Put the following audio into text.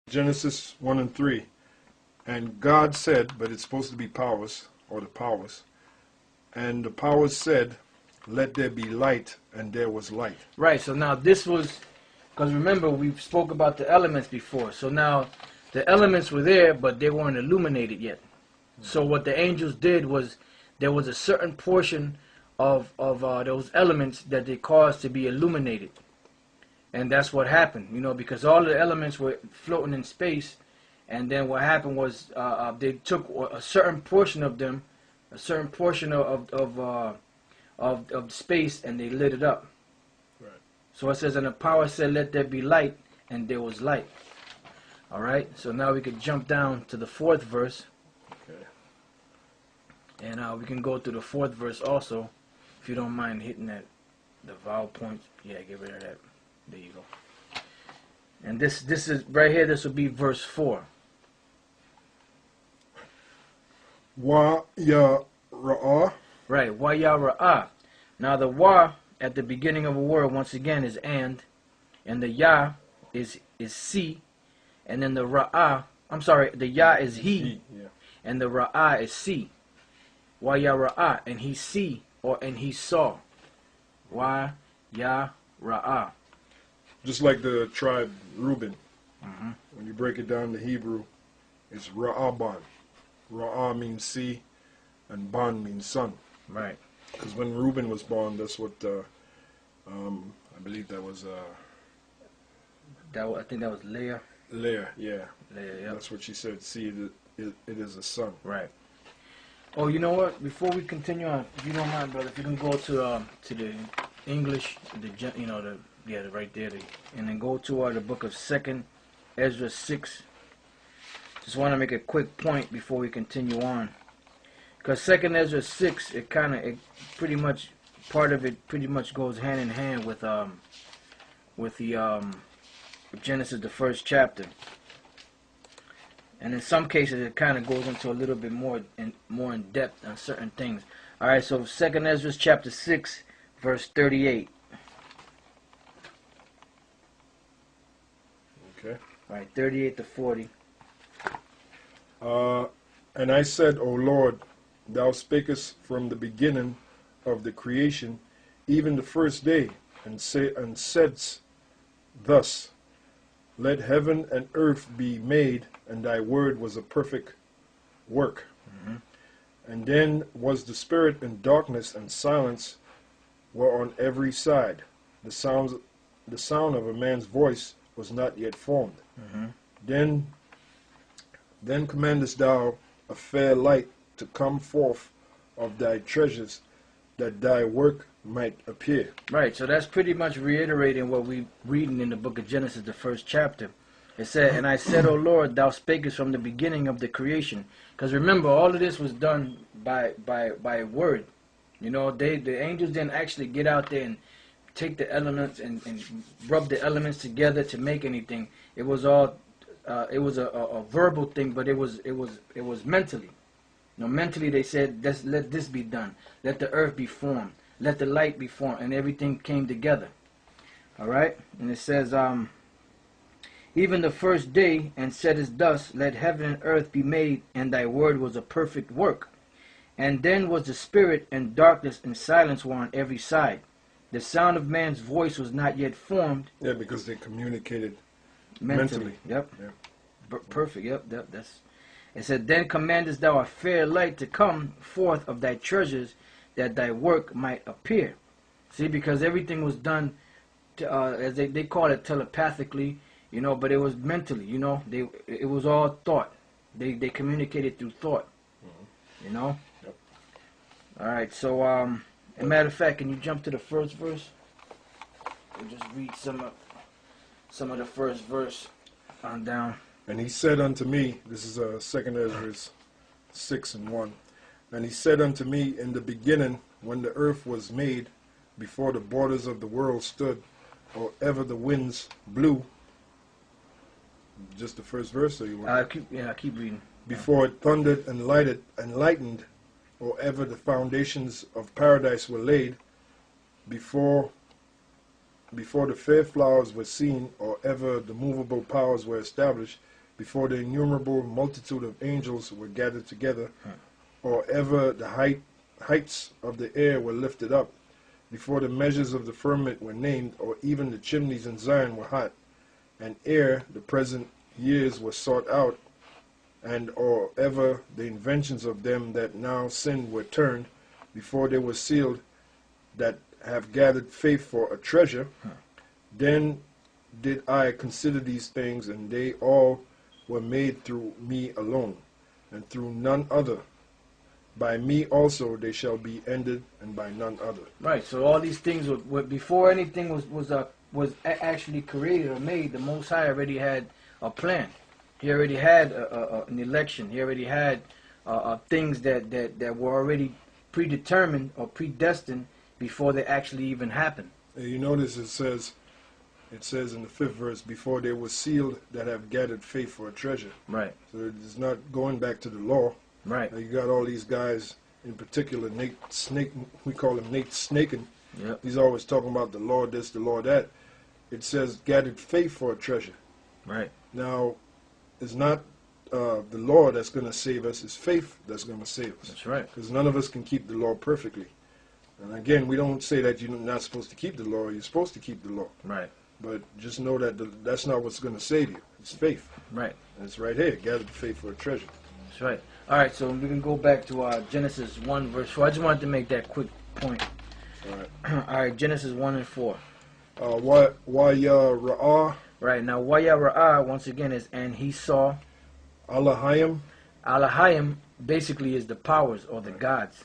Genesis 1 and 3. And God said, but it's supposed to be powers, or the powers. And the powers said, let there be light, and there was light. Right, so now this was, because remember, we spoke about the elements before. So now the elements were there, but they weren't illuminated yet. So what the angels did was, there was a certain portion of those elements that they caused to be illuminated. And that's what happened, you know, because all the elements were floating in space. And then what happened was they took a certain portion of them, a certain portion of space, and they lit it up. Right. So it says, and the power said, let there be light, and there was light. All right, so now we could jump down to the 4th verse. Okay. And we can go through the 4th verse also, if you don't mind hitting that, the vowel points. Yeah, get rid of that. There you go. And this is right here. This will be verse 4. Wa ya ra'ah. Right. Wa ya ra'ah. Now the wa at the beginning of a word once again is and the ya is see, and then the ra'ah. I'm sorry. The ya is he, Yeah. and the ra'ah is see. Wa ya ra'ah, and he see, and he saw. Wa ya ra'ah. Just like the tribe Reuben. Mm-hmm. When you break it down to Hebrew, it's Ra'aban. Ra'ah means sea, and Ban means sun. Right. Because when Reuben was born, that's what I believe that was I think that was Leah. Leah. Yeah, Leah, yeah. that's what she said. See, it is a sun. Right. Oh, you know what? Before we continue on, if you don't mind, brother, if you can go to the English, right there, and then go to the book of 2nd Ezra 6. Just want to make a quick point before we continue on, because 2nd Ezra 6, it pretty much, part of it pretty much goes hand in hand with the Genesis, the 1st chapter. And in some cases, it kind of goes into a little bit more in depth on certain things. All right, so 2nd Ezra chapter 6, verse 38. Okay. All right, 38 to 40. And I said, O Lord, thou spakest from the beginning of the creation, even the first day, and saidst thus, let heaven and earth be made, and thy word was a perfect work. Mm-hmm. And then was the spirit and darkness and silence were on every side. The sound of a man's voice was not yet formed. Mm-hmm. Then commandest thou a fair light to come forth of thy treasures, that thy work might appear. Right, so that's pretty much reiterating what we reading in the book of Genesis, the 1st chapter. It said, and I said, O Lord, thou spakest from the beginning of the creation. Because remember, all of this was done by word. You know, the angels didn't actually get out there and take the elements and rub the elements together to make anything. It was all it was a verbal thing, but it was mentally. You know, mentally they said, let this be done. Let the earth be formed. Let the light be formed, and everything came together. All right, and it says, even the first day, and saidest thus, let heaven and earth be made, and thy word was a perfect work. And then was the spirit, and darkness and silence were on every side. The sound of man's voice was not yet formed. Yeah, because they communicated mentally. Yep. Yeah. Perfect. Yep. That's. It said, then commandest thou a fair light to come forth of thy treasures, that thy work might appear. See, because everything was done, as they call it, telepathically, you know, but it was mentally, you know. It was all thought. They communicated through thought, you know. Yep. All right. So, as a matter of fact, can you jump to the 1st verse? We'll just read some of the 1st verse on down. And he said unto me, this is 2nd Ezra 6 and 1. And he said unto me, in the beginning, when the earth was made, before the borders of the world stood, or ever the winds blew. Just the 1st verse, or you want? Keep reading. Before it thundered and lightened, or ever the foundations of paradise were laid, before the fair flowers were seen, or ever the movable powers were established, before the innumerable multitude of angels were gathered together, or ever the heights of the air were lifted up, before the measures of the firmament were named, or even the chimneys in Zion were hot, and ere the present years were sought out, and or ever the inventions of them that now sin were turned, before they were sealed that have gathered faith for a treasure, then did I consider these things, and they all were made through me alone, and through none other. By me also they shall be ended, and by none other. Right. So all these things were before anything was actually created or made. The Most High already had a plan. He already had an election. He already had things that were already predetermined or predestined before they actually even happened. You notice it says in the 5th verse, before they were sealed that have gathered faith for a treasure. Right. So it's not going back to the law. Right. You got all these guys, in particular, Nate Snake, we call him Nate Snaking. Yep. He's always talking about the law this, the law that. It says gathered faith for a treasure. Right. Now, it's not the law that's going to save us, it's faith that's going to save us. That's right. Because none of us can keep the law perfectly. And again, we don't say that you're not supposed to keep the law. You're supposed to keep the law. Right. But just know that that's not what's going to save you. It's faith. Right. And it's right here. Gathered faith for a treasure. That's right. All right, so we can go back to Genesis 1, verse 4. I just wanted to make that quick point. All right. All right, Genesis 1 and 4. Ra'ah. Right, now Ra'ah, once again, is and he saw. Alahayim. Alahayim basically is the powers or the gods.